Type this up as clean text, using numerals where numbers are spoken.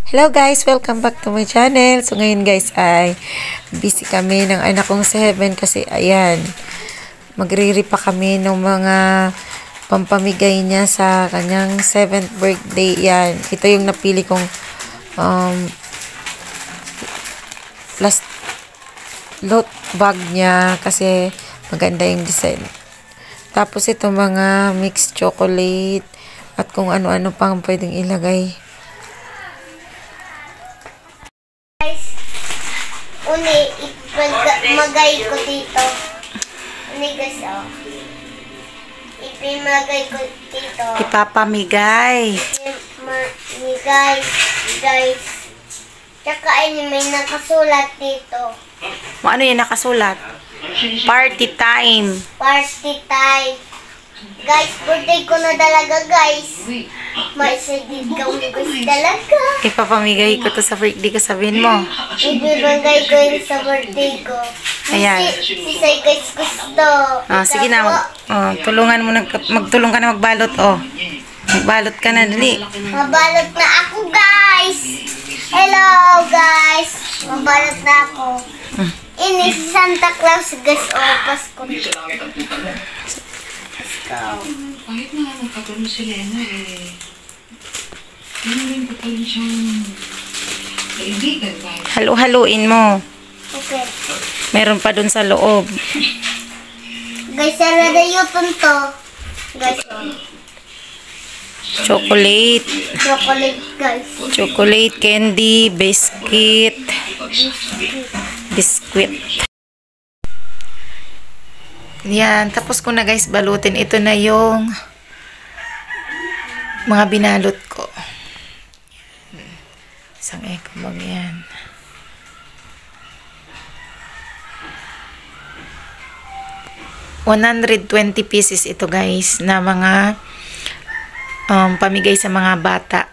Hello guys! Welcome back to my channel. So ngayon guys ay busy kami ng anak kong si Heaven kasi ayan, magre-ripa kami ng mga pampamigay niya sa kanyang 7th birthday. Yan, ito yung napili kong last load bag niya kasi maganda yung design. Tapos ito mga mixed chocolate at kung ano-ano pang pwedeng ilagay. Uni, ipamagay ko dito. Uni guys, oh. Ipamagay ko dito. Ipapamigay. Ipamigay, guys. Tsaka ay may nakasulat dito. Ano yan nakasulat? Party time. Party time. Guys, birthday ko na talaga, guys. May excited ka guys talaga. Ipapamigay ko to sa birthday ko, sabihin mo. Ibibigay ko yun sa birthday ko. Ayan. Si Say guys gusto. Sige na, tulungan mo, magtulong ka na magbalot, Magbalot ka na, dali. Mabalot na ako, guys. Hello, guys. Mabalot na ako. Ini si Santa Claus, guys. Pasko. Kahit na nagkatulong si Lena hindi rin patuloy siyang kaibigan kahit. Halo-haluin mo. Okay. Meron pa dun sa loob. Guys, sarada yung to. Guys, Chocolate. chocolate, guys. Chocolate, candy, biscuit. Biscuit. Yan. Tapos ko na guys balutin. Ito na yung mga binalot ko. Isang eco bag yan. ₱120 ito guys na mga pamigay sa mga bata.